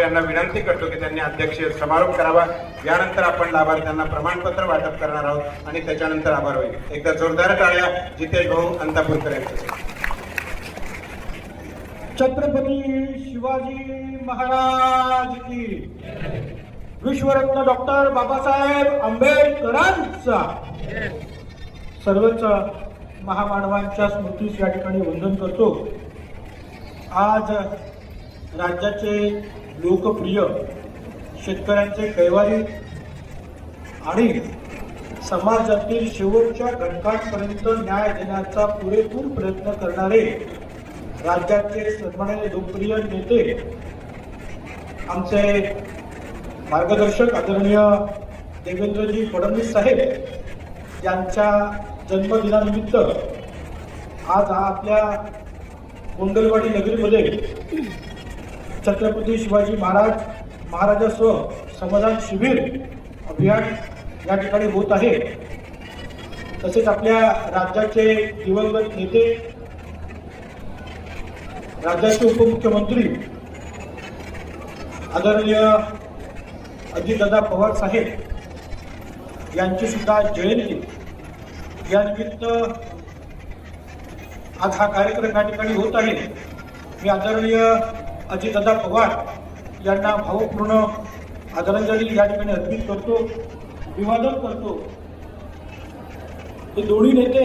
यांना विनंती करतो की त्यांनी अध्यक्ष समारोप करावा। यानंतर आपण लाभार्थ्यांना प्रमाणपत्र वाटप करणार आहोत आणि त्याच्यानंतर आभार होईल। एकदा जोरदार टाळ्या जितेश भाऊ अंतापूरकर यांच्यासाठी। छत्रपती शिवाजी महाराज की, विश्वरत्न डॉक्टर बाबासाहेब आंबेडकरांचा, सर्वच महामानवांच्या स्मृतीस या ठिकाणी वंदन करतो। आज राज्याचे लोकप्रिय शेतकऱ्यांचे कैवारी आणि समाजातील शेवटच्या घटकांपर्यंत न्याय देण्याचा पुरेपूर प्रयत्न करणारे राज्याचे सन्माननीय लोकप्रिय नेते आमचे मार्गदर्शक आदरणीय देवेंद्रजी फडणवीस साहेब यांच्या जन्मदिनानिमित्त आज आपल्या गोंदलवाडी नगरीमध्ये छत्रपती शिवाजी महाराजासह समाधान शिबिर अभियान या ठिकाणी होत आहे। तसेच आपल्या राज्याचे दिवंगत नेते, राज्याचे उपमुख्यमंत्री आदरणीय अजितदादा पवार साहेब यांची सुद्धा जयंती, या निमित्त आज हा कार्यक्रम या ठिकाणी होत आहे। मी आदरणीय अजितदादा पवार यांना भावपूर्ण आदरांजली या ठिकाणी अर्पित करतो, अभिवादन करतो। हे दोन्ही नेते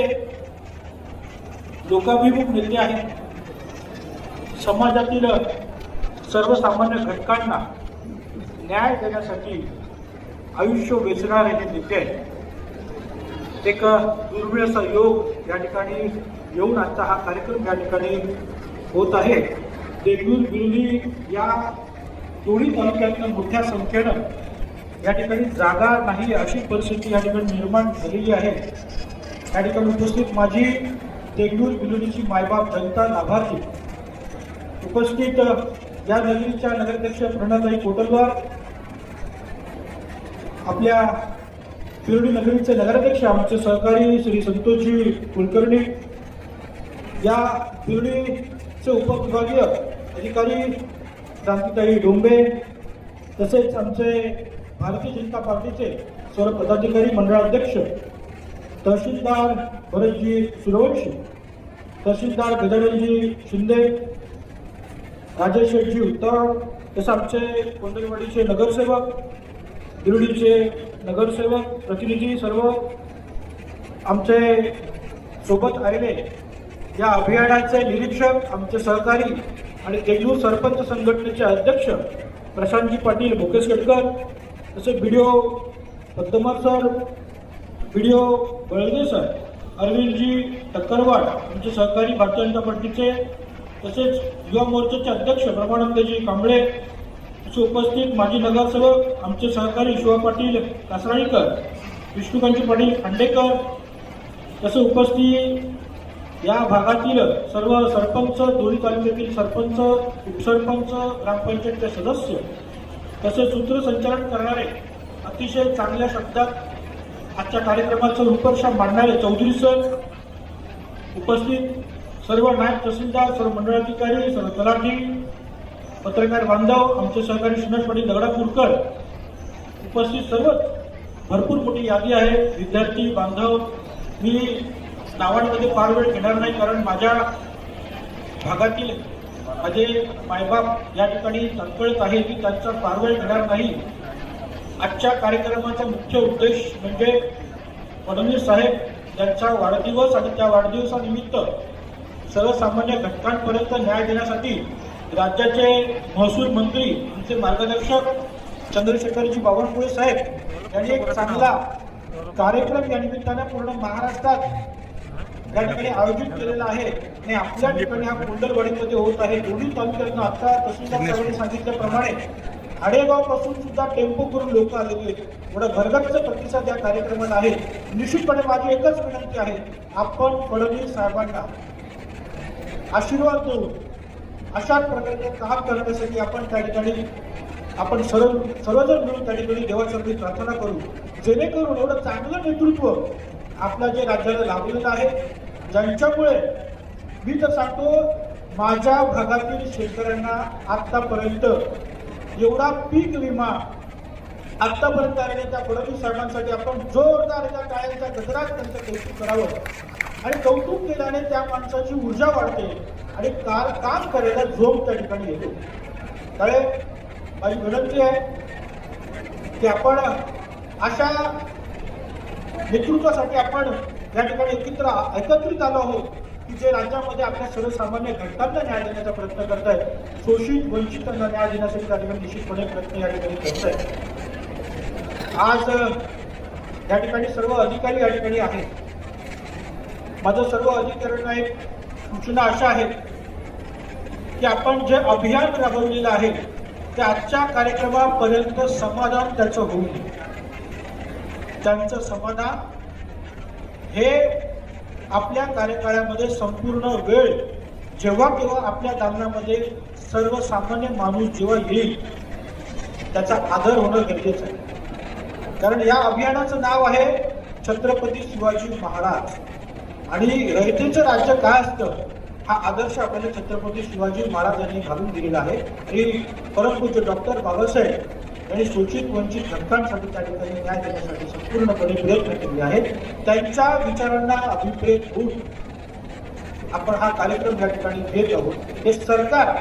लोकाभिमुख नेते आहेत। समाजातील सर्वसामान्य घटकांना न्याय देण्यासाठी आयुष्य वेचणारे हे नेते आहेत। एक दुर्मिळ असा योग या ठिकाणी येऊन आजचा हा कार्यक्रम या ठिकाणी होत आहे। देगलूर बिलोली या दोन्ही तालुक्यातून मोठ्या संख्येनं या ठिकाणी जागा नाही अशी परिस्थिती या ठिकाणी निर्माण झालेली आहे। या ठिकाणी उपस्थित माझी देगलूर बिलोलीची मायबाप जनता लाभार्थी, उपस्थित या नगरीच्या नगराध्यक्ष प्रणताई कोटलवार, आपल्या बिलोली नगरीचे नगराध्यक्ष आमचे सहकारी श्री संतोषजी कुलकर्णी, या बिलोलीचे उपविभागीय अधिकारी क्रांतिताई डोंबे, तसेच आमचे भारतीय जनता पार्टीचे सर्व पदाधिकारी मंडळाध्यक्ष, तहसीलदार भरतजी सूर्यवंशी, तहसीलदार गजाननजी शिंदे, राजेश शेठजी उत्तर, तसं आमचे गोंदलवाडीचे नगरसेवक, बिलोलीचे नगरसेवक प्रतिनिधी सर्व आमचे सोबत आलेले या अभियानाचे निरीक्षक, आमचे सहकारी आणि देगलूर सरपंच संघटनेचे अध्यक्ष प्रशांतजी पाटील भोकेसकर, तसे BDO Padmar sir, BDO Balge sir, Arvindji Takkarwad, आमचे सहकारी भारतीय जनता पार्टीचे, तसेच युवा मोर्चाचे अध्यक्ष ब्रह्मानंदजी कांबळे, तसे उपस्थित माजी नगरसेवक आमचे सहकारी शिवा पाटील कासराळीकर, विष्णुकांत पाटील खांडेकर, तसे उपस्थित या भागातील सर्व सरपंच, दोन्ही तालुक्यातील सरपंच, उपसरपंच, ग्रामपंचायतचे सदस्य, तसेच सूत्रसंचालन करणारे अतिशय चांगल्या शब्दात आजच्या कार्यक्रमाचं रूपरेषा मांडणारे चौधरी सर, उपस्थित सर्व नायब तहसीलदार, सर्व मंडळाधिकारी, सर्व तलाठी, पत्रकार बांधव, आमचे सहकारी सुरेश पाटील दगडापूरकर, उपस्थित सर्वच भरपूर मोठी यादी आहे। विद्यार्थी बांधव, मी नावांमध्ये फार वेळ घेणार नाही, कारण माझ्या भागातील माझे मायबाप या ठिकाणी तळतळत आहे की त्यांचा फार वेळ घेणार नाही। आजच्या कार्यक्रमाचा मुख्य उद्देश म्हणजे फडणवीस साहेब यांचा वाढदिवस आणि त्या वाढदिवसानिमित्त सर्वसामान्य घटकांपर्यंत न्याय देण्यासाठी राज्याचे महसूल मंत्री, आमचे मार्गदर्शक चंद्रशेखरजी बावनकुळे साहेब यांनी एक चांगला कार्यक्रम या निमित्ताने पूर्ण महाराष्ट्रात या ठिकाणी आयोजित केलेला आहे आणि आपल्या ठिकाणी हा गोंदलवाडीमध्ये होत आहे। दोन्ही तालुक्यातून आता तहसीलदार साहेबांनी सांगितल्याप्रमाणे आडेगाव पासून सुद्धा टेम्पो करून लोक आलेले, एवढा भरगच्च प्रतिसाद या कार्यक्रमाला आहे। निश्चितपणे माझी एकच विनंती आहे, आपण फडणवीस साहेबांना आशीर्वाद देऊ, अशाच प्रकारे काम करण्यासाठी आपण त्या ठिकाणी आपण सर्वजण मिळून त्या ठिकाणी देवाचरणी प्रार्थना करू, जेणेकरून एवढं चांगलं नेतृत्व आपल्या जे राज्याला लाभलेलं आहे, ज्यांच्यामुळे मी तर सांगतो माझ्या भागातील शेतकऱ्यांना आतापर्यंत एवढा पीक विमा आतापर्यंत आलेल्या त्या फडणवीस साहेबांसाठी आपण जोरदार एका टाळ्यांचा गजरात त्यांचं कौतुक करावं आणि कौतुक केल्याने त्या माणसाची ऊर्जा वाढते आणि काम करायला जोम त्या ठिकाणी येतो. त्यामुळे माझी विनंती आहे की आपण अशा नेतृत्वासाठी आपण या ठिकाणी एकत्रित आलो आहोत की जे राज्यामध्ये आपल्या सर्वसामान्य घटकांना न्याय देण्याचा प्रयत्न करत आहेत, शोषित वंचितांना न्याय देण्यासाठी त्या ठिकाणी निश्चितपणे प्रयत्न या ठिकाणी करत आहेत. आज या ठिकाणी सर्व अधिकारी या ठिकाणी आहेत. माझं सर्व अधिकाऱ्यांना एक सूचना अशा आहेत की आपण जे अभियान राबवलेलं आहे ते आजच्या कार्यक्रमापर्यंत समाधान त्याचं होऊ नये. त्यांचं समाधान हे आपल्या कार्यकाळामध्ये संपूर्ण वेळ जेव्हा केव्हा आपल्या दालनामध्ये सर्वसामान्य माणूस जेव्हा येईल त्याचा आदर होणं गरजेचं आहे. कारण या अभियानाचं नाव आहे छत्रपती शिवाजी महाराज आणि रयतेचं राज्य काय असतं हा आदर्श आपल्याला छत्रपती शिवाजी महाराजांनी घालून दिलेला आहे. आणि परमपूज्य डॉक्टर बाबासाहेब यांनी शोषित वंचित घटकांसाठी त्या ठिकाणी न्याय देण्यासाठी संपूर्णपणे प्रयत्न केले आहेत. त्यांच्या विचारांना अभिप्रेत होऊन आपण हा कार्यक्रम या ठिकाणी घेत आहोत. हे सरकार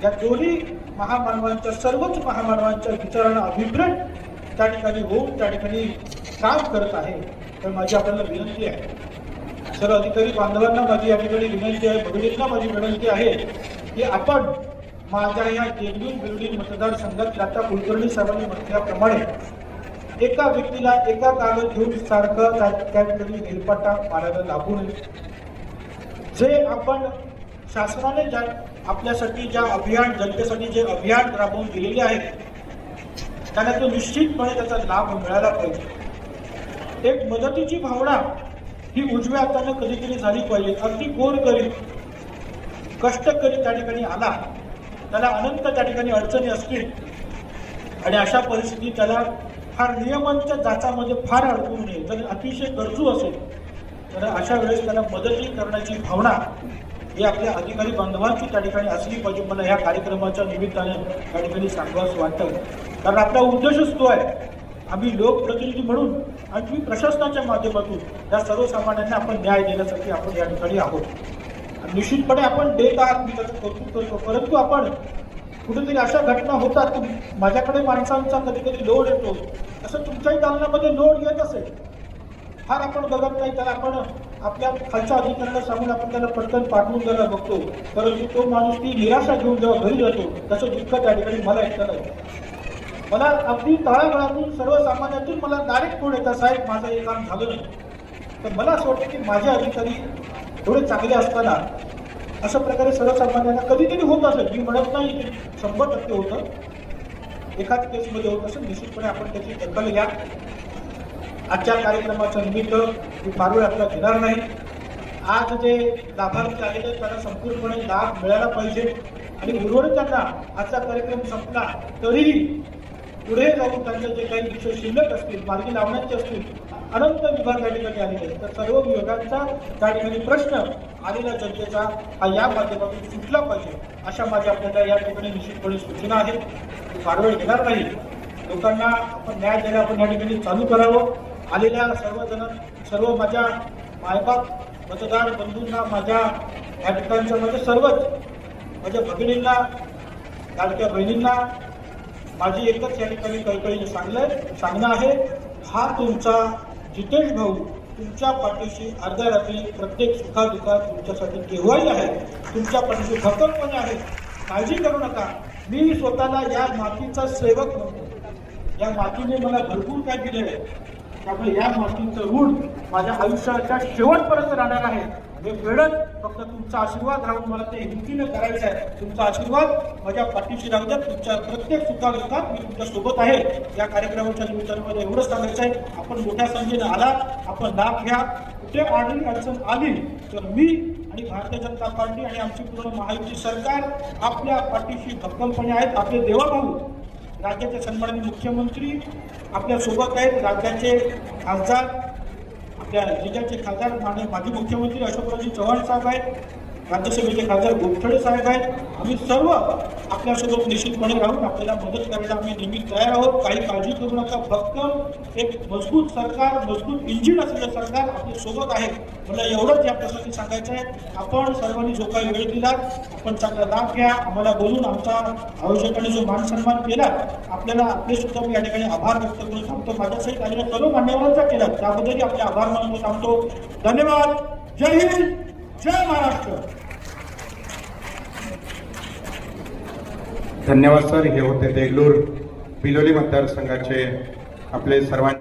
या दोन्ही महामानवांच्या सर्वच महामानवांच्या विचारांना अभिप्रेत त्या ठिकाणी होऊन त्या ठिकाणी काम करत आहे. तर माझी आपल्याला विनंती आहे, सर्व अधिकारी बांधवांना माझी या ठिकाणी विनंती आहे, भगिनींना माझी विनंती आहे की आपण माझ्या या देगलूर बिल्डिंग मतदारसंघात आता कुलकर्णी साहेबांनी म्हटल्याप्रमाणे एका व्यक्तीला एका कागद घेऊन सारखं त्या ठिकाणी हेलपाटा मारायला लागू नये. जे आपण शासनाने ज्या आपल्यासाठी ज्या अभियान जनतेसाठी जे अभियान राबवून दिलेले आहे त्यांना तो निश्चितपणे त्याचा लाभ मिळाला पाहिजे. एक मदतीची भावना ही उजव्या हाताने कधीतरी झाली पाहिजे. अगदी गोरगरीब कष्टकरी त्या ठिकाणी आला, त्याला अनंत त्या ठिकाणी अडचणी असतील आणि अशा परिस्थितीत त्याला फार नियमांच्या जाचामध्ये फार अडकू नये. जर अतिशय गरजू असेल तर अशा वेळेस त्याला मदती करण्याची भावना ही आपल्या अधिकारी बांधवांची त्या ठिकाणी असली पाहिजे. मला ह्या कार्यक्रमाच्या निमित्ताने त्या ठिकाणी सांगावंसं वाटतं. कारण आपला उद्देशच तो आहे, आम्ही लोकप्रतिनिधी म्हणून आणि प्रशासनाच्या माध्यमातून या सर्वसामान्यांना आपण न्याय देण्यासाठी आपण या ठिकाणी आहोत. निश्चितपणे आपण देत आहात, मी त्याचं कौतुक करतो. परंतु आपण कुठेतरी अशा घटना होतात की माझ्याकडे माणसांचा कधी कधी लोड येतो, असं तुमच्याही दालनामध्ये लोड येत असेल, फार आपण बघत नाही. त्याला आपण आपल्या खालच्या अधिकाऱ्याला सांगून आपण त्याला पटकन पाठवून द्यायला बघतो, परंतु तो माणूस ती निराशा घेऊन जेव्हा घरी जातो त्याचं दुःख त्या ठिकाणी मला एकट्याला होतं. मला अगदी तळागाळातून सर्वसामान्यातून मला डायरेक्ट फोन येतात, साहेब माझं हे काम झालं नाही. तर मला असं वाटतं की माझे अधिकारी थोडे चांगले असताना अशा प्रकारे सर्वसामान्यांना कधीतरी होत असेल. मी म्हणत नाही की 100% होतं, एखाद केसमध्ये होत असेल. निश्चितपणे आपण त्याची दखल घ्या. आजच्या कार्यक्रमाच्या निमित्त मी फार वेळ आपला घेणार नाही. आज जे लाभार्थी आलेले त्यांना संपूर्णपणे लाभ मिळाला पाहिजे आणि उर्वरित त्यांना आजचा कार्यक्रम संपला तरीही पुढे जाऊन त्यांचे जे काही विषय शिल्लक असतील, मार्गी लावण्याचे असतील, अनंत विभाग या ठिकाणी आलेले आहेत. तर सर्व विभागांचा त्या ठिकाणी प्रश्न आलेल्या जनतेचा हा या माध्यमातून सुटला पाहिजे, अशा माझ्या आपल्याला या ठिकाणी निश्चितपणे सूचना आहेत. फार वेळ घेणार नाही. लोकांना आपण न्याय द्यायला आपण या ठिकाणी चालू करावं. आलेल्या सर्व माझ्या मायबाप मतदार बंधूंना, माझ्या या ठिकाणच्या माझ्या सर्वच माझ्या भगिनींना, लाडक्या बहिणींना माझी एकच या ठिकाणी कळकळीने सांगणं आहे, हा तुमचा जितेश भाऊ तुमच्या पाठीशी अर्ध्या रात्री प्रत्येक सुखादुखात तुमच्यासाठी केव्हाही आहे, तुमच्या पाठीशी भक्कमपणे आहे. काळजी करू नका. मी स्वतःला या मातीचा सेवक म्हणतो. या मातीने मला भरपूर काय दिले आहे, त्यामुळे या मातीचं ऋण माझ्या आयुष्याच्या शेवटपर्यंत राहणार आहे. हे वेळच फक्त तुमचा आशीर्वाद राहून मला ते हिमतीने करायचं आहे. तुमचा आशीर्वाद माझ्या पाठीशी राहू द्या. तुमच्या प्रत्येक सुखादुखात मी तुमच्या सोबत आहे. या कार्यक्रमाच्या निमित्ताने मला एवढंच सांगायचं आहे, आपण मोठ्या संख्येने आला, आपण लाभ घ्या. कुठे अडचण आली तर मी आणि भारतीय जनता पार्टी आणि आमची पूर्ण महायुती सरकार आपल्या पाठीशी भक्कमपणे आहेत. आपले देवाभाऊ राज्याचे सन्माननीय मुख्यमंत्री आपल्या सोबत आहेत. राज्याचे खासदार, आपल्या जिल्ह्याचे खासदार माजी मुख्यमंत्री अशोकरावजी चव्हाण साहेब आहेत. राज्यसभेचे खासदार गोपछडे साहेब आहेत. आम्ही सर्व आपल्यासोबत निश्चितपणे राहून आपल्याला मदत करायला आम्ही नेहमी तयार आहोत. काही काळजी करू नका. भक्कम एक मजबूत सरकार, मजबूत इंजिन असलेलं सरकार आपल्या सोबत आहे. मला एवढंच या प्रसंगी सांगायचं आहे. आपण सर्वांनी जो काही वेळ दिला, आपण चांगला लाभ घ्या. आम्हाला बोलून आमचा आयोजकांनी जो मान सन्मान केला, आपल्याला आपले सुद्धा मी या ठिकाणी आभार व्यक्त करून सांगतो. माझ्यासहित आलेल्या सर्व मान्यवरांचा केला त्याबद्दलही आपले आभार मानून सांगतो. धन्यवाद. जय हिंद, जय महाराष्ट्र. धन्यवाद सर. हे होते देगलूर बिलोली मतदारसंघाचे आपले सर्वांचे